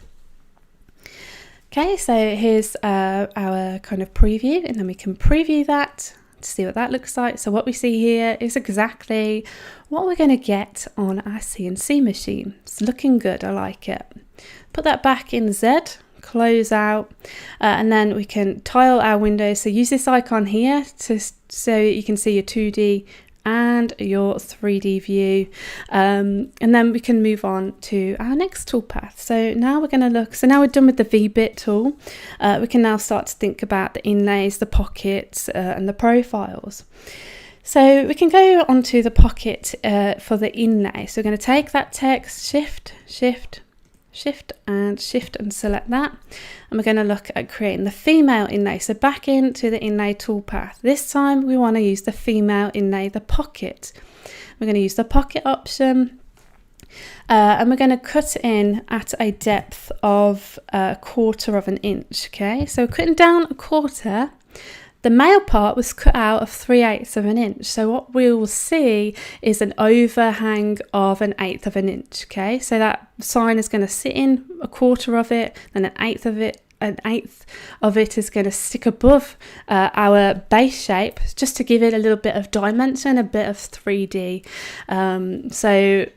Okay, so here's our kind of preview, and then we can preview that to see what that looks like. So what we see here is exactly what we're going to get on our CNC machine. It's looking good, I like it. Put that back in Z, close out, and then we can tile our windows. So use this icon here so you can see your 2D and your 3D view, and then we can move on to our next toolpath. So now we're going to look, so now we're done with the V-bit tool, we can now start to think about the inlays, the pockets, and the profiles. So we can go onto the pocket for the inlay. So we're going to take that text, shift and select that, and we're going to look at creating the female inlay. So back into the inlay toolpath. This time we want to use the female inlay, the pocket. We're going to use the pocket option, and we're going to cut in at a depth of 1/4 inch. Okay, so cutting down 1/4. The male part was cut out of 3/8 inch. So what we will see is an overhang of 1/8 inch. Okay, so that sign is going to sit in 1/4 of it, and 1/8 of it. 1/8 of it is going to stick above our base shape, just to give it a little bit of dimension, a bit of 3D. So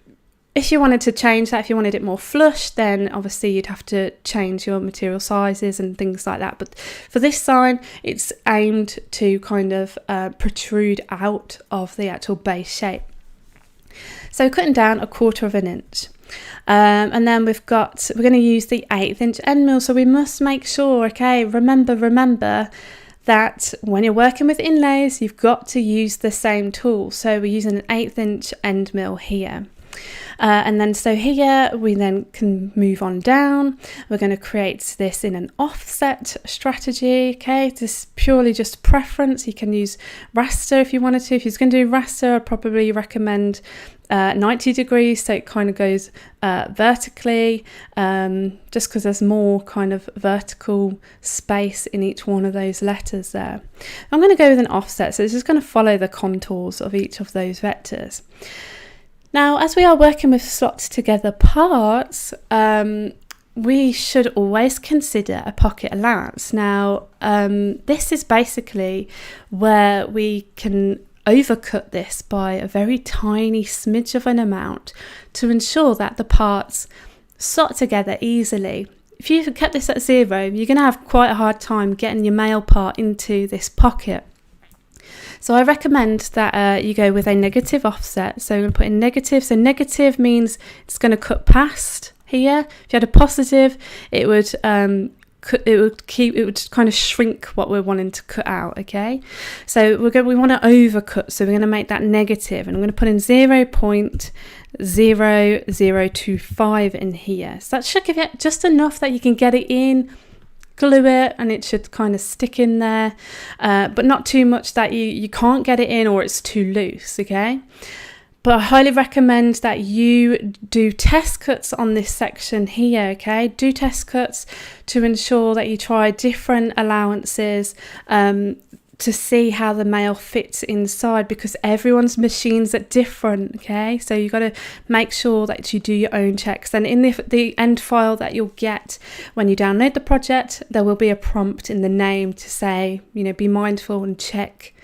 if you wanted to change that, if you wanted it more flush, then obviously you'd have to change your material sizes and things like that. But for this sign, it's aimed to kind of protrude out of the actual base shape. So cutting down 1/4 inch. And then we're going to use the 1/8 inch end mill. So we must make sure, okay, remember that when you're working with inlays, you've got to use the same tool. So we're using an 1/8 inch end mill here. And then so here we then can move on down. We're going to create this in an offset strategy. Okay, this is purely just preference. You can use raster if you wanted to. If you're going to do raster, I'd probably recommend 90 degrees, so it kind of goes vertically, just because there's more kind of vertical space in each one of those letters there. I'm going to go with an offset, so it's just going to follow the contours of each of those vectors. Now, as we are working with slot together parts, we should always consider a pocket allowance. Now, this is basically where we can overcut this by a very tiny smidge of an amount to ensure that the parts slot together easily. If you kept this at 0, you're going to have quite a hard time getting your male part into this pocket. So I recommend that you go with a negative offset. So I'm going to put in negative. So negative means it's going to cut past here. If you had a positive, it would kind of shrink what we're wanting to cut out. Okay, so we want to overcut. So we're going to make that negative, and I'm going to put in 0.0025 in here. So that should give it just enough that you can get it in, glue it, and it should kind of stick in there, but not too much that you can't get it in or it's too loose. Okay, but I highly recommend that you do test cuts on this section here. Okay, do test cuts to ensure that you try different allowances to see how the male fits inside, because everyone's machines are different. Okay, so you've got to make sure that you do your own checks. And in the end file that you'll get when you download the project, there will be a prompt in the name to say, be mindful and check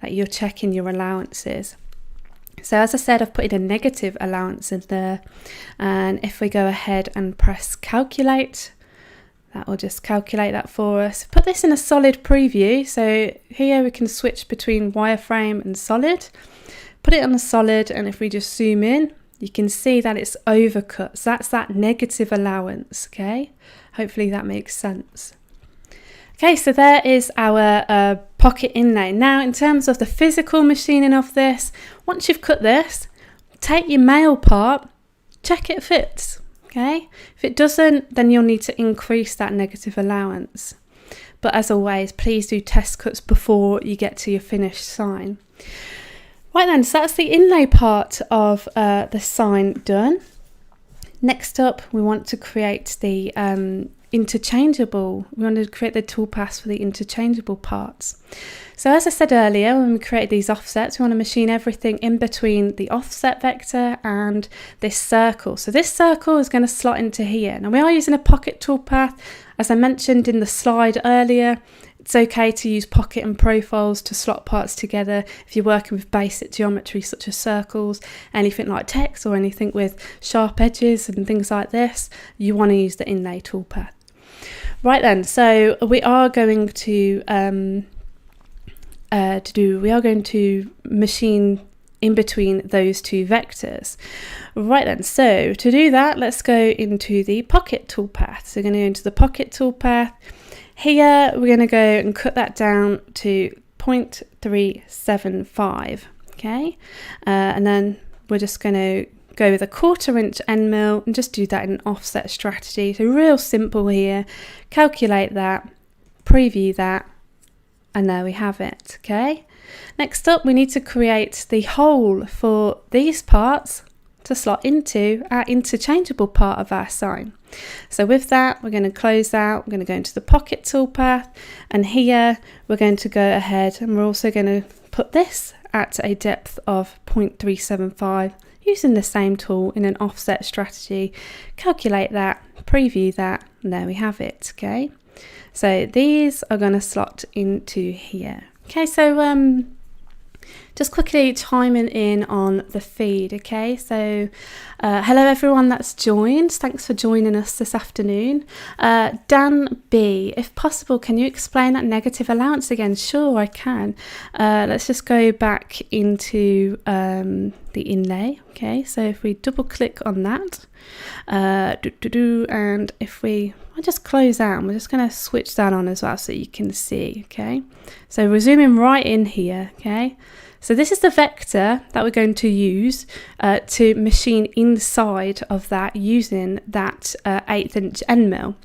that you're checking your allowances. So as I said, I've put in a negative allowance in there, and if we go ahead and press calculate, that will just calculate that for us. Put this in a solid preview. So here we can switch between wireframe and solid. Put it on the solid, and if we just zoom in, you can see that it's overcut. So that's that negative allowance. Okay, hopefully that makes sense. Okay, so there is our pocket inlay. Now, in terms of the physical machining of this, once you've cut this, take your male part, check it fits. Okay, if it doesn't, then you'll need to increase that negative allowance. But as always, please do test cuts before you get to your finished sign. Right then, so that's the inlay part of the sign done. Next up, we want to create the interchangeable. We want to create the toolpaths for the interchangeable parts. So as I said earlier, when we create these offsets, we want to machine everything in between the offset vector and this circle. So this circle is going to slot into here. Now we are using a pocket toolpath. As I mentioned in the slide earlier, it's okay to use pocket and profiles to slot parts together if you're working with basic geometry such as circles, anything like text or anything with sharp edges and things like this. You want to use the Inlay Toolpath. Right then, so we are going to machine in between those two vectors. Right then, so to do that, let's go into the Pocket Toolpath. So we're going to go into the Pocket Toolpath. Here, we're going to go and cut that down to 0.375, okay? And then we're just going to go with a 1/4 inch end mill and just do that in an offset strategy. So real simple here. Calculate that, preview that, and there we have it, okay? Next up, we need to create the hole for these parts to slot into our interchangeable part of our sign. So with that, we're going to close out, we're going to go into the Pocket Toolpath, and here we're going to go ahead and we're also going to put this at a depth of 0.375 using the same tool in an offset strategy. Calculate that, preview that, and there we have it, okay? So these are going to slot into here. Okay, so just quickly chiming in on the feed, okay? So hello everyone that's joined. Thanks for joining us this afternoon. Dan B, if possible, can you explain that negative allowance again? Sure, I can. Let's just go back into the inlay, okay? So if we double click on that, and if I'll just close out, and we're just going to switch that on as well so you can see, okay? So we're zooming right in here, okay? So this is the vector that we're going to use to machine inside of that using that 1/8 inch end mill.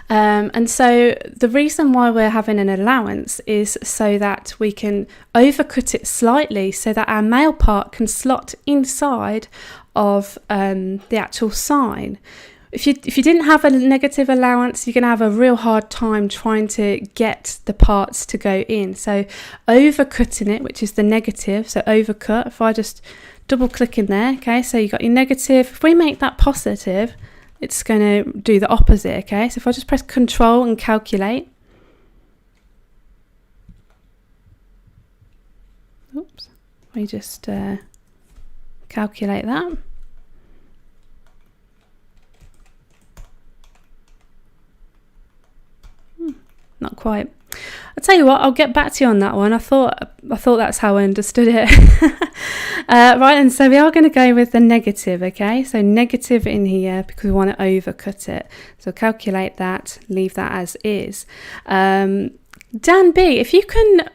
And so the reason why we're having an allowance is so that we can overcut it slightly so that our male part can slot inside of the actual sign. If you didn't have a negative allowance, you're going to have a real hard time trying to get the parts to go in. So overcutting it, which is the negative, so overcut, if I just double click in there, okay, so you got your negative. If we make that positive, it's going to do the opposite, okay? So if I just press Control and calculate. Oops, we just calculate that. Not quite. I'll tell you what, I'll get back to you on that one. I thought that's how I understood it. Right, and so we are going to go with the negative, okay? So negative in here because we want to overcut it. So calculate that, leave that as is. Dan B, if you can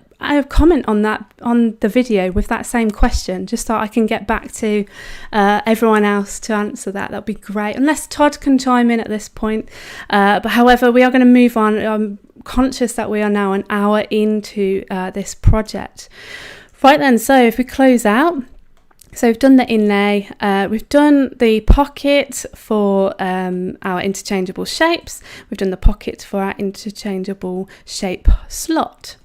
comment on that on the video with that same question, just so I can get back to everyone else to answer that'd be great, unless Todd can chime in at this point. But however, we are going to move on. I'm conscious that we are now an hour into this project. Right then, so if we close out, so we've done the inlay, we've done the pocket for our interchangeable shapes, we've done the pocket for our interchangeable shape slot.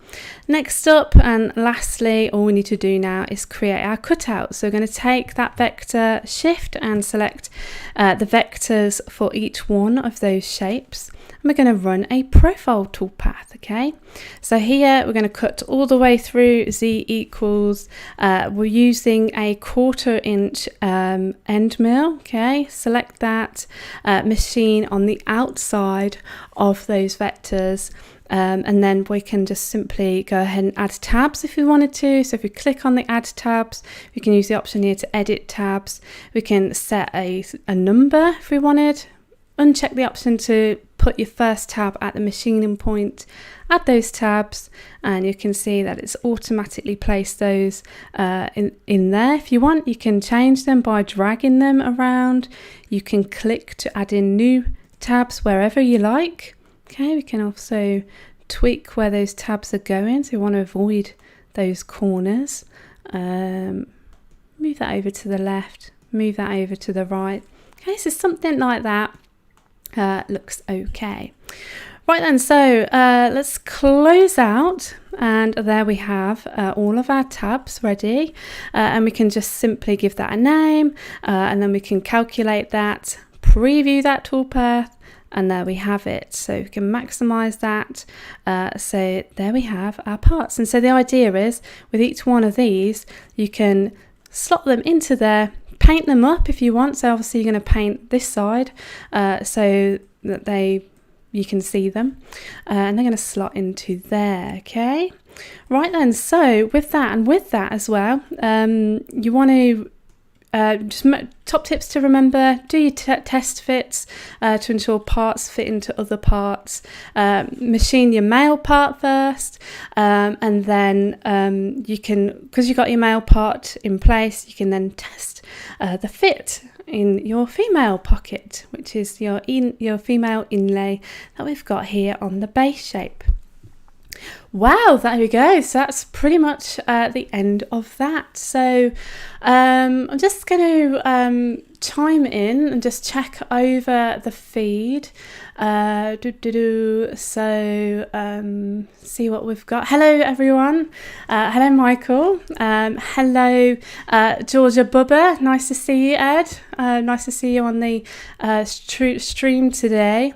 Next up and lastly, all we need to do now is create our cutout. So we're going to take that vector, shift and select the vectors for each one of those shapes. And we're going to run a profile toolpath, okay? So here we're going to cut all the way through Z equals, we're using a 1/4 inch end mill, okay? Select that, machine on the outside of those vectors. And then we can just simply go ahead and add tabs if we wanted to. So if we click on the add tabs, we can use the option here to edit tabs. We can set a number if we wanted. Uncheck the option to put your first tab at the machining point. Add those tabs and you can see that it's automatically placed those in there. If you want, you can change them by dragging them around. You can click to add in new tabs wherever you like. Okay, we can also tweak where those tabs are going, so we want to avoid those corners. Move that over to the left, move that over to the right. Okay, so something like that looks okay. Right then, so let's close out, and there we have all of our tabs ready, and we can just simply give that a name, and then we can calculate that, preview that toolpath, and there we have it. So we can maximize that. So there we have our parts. And so the idea is with each one of these, you can slot them into there, paint them up if you want. So obviously you're going to paint this side so that you can see them. And they're going to slot into there, okay? Right then, so with that and with that as well, you want to just top tips to remember: do your test fits to ensure parts fit into other parts. Machine your male part first, and then you can, because you got your male part in place, you can then test the fit in your female pocket, which is your female inlay that we've got here on the base shape. Wow, there we go. So that's pretty much the end of that. So I'm just going to chime in and just check over the feed. So see what we've got. Hello everyone. Hello Michael. Hello Georgia Bubba. Nice to see you, Ed. Nice to see you on the stream today.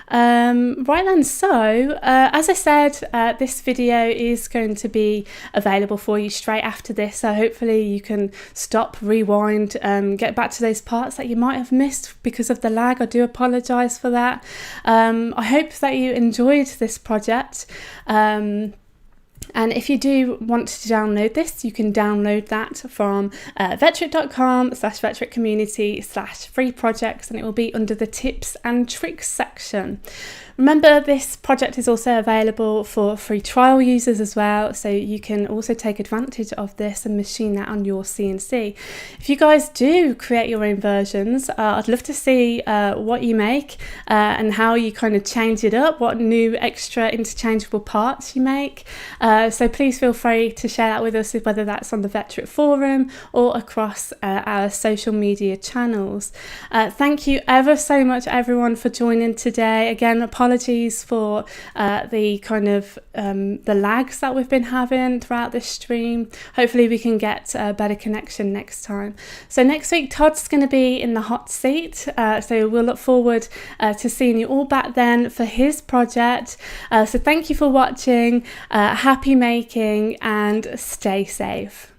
Right then, so as I said, this video is going to be available for you straight after this, so hopefully you can stop, rewind, get back to those parts that you might have missed because of the lag. I do apologise for that. I hope that you enjoyed this project. And if you do want to download this, you can download that from vectric.com/Vectric community/free projects, and it will be under the tips and tricks section. Remember, this project is also available for free trial users as well, so you can also take advantage of this and machine that on your CNC. If you guys do create your own versions, I'd love to see what you make and how you kind of change it up, what new extra interchangeable parts you make. So please feel free to share that with us, whether that's on the Vectric forum or across our social media channels. Thank you ever so much, everyone, for joining today. Again, apologies for the kind of the lags that we've been having throughout this stream. Hopefully we can get a better connection next time. So next week, Todd's going to be in the hot seat, so we'll look forward to seeing you all back then for his project. So thank you for watching. Happy making and stay safe.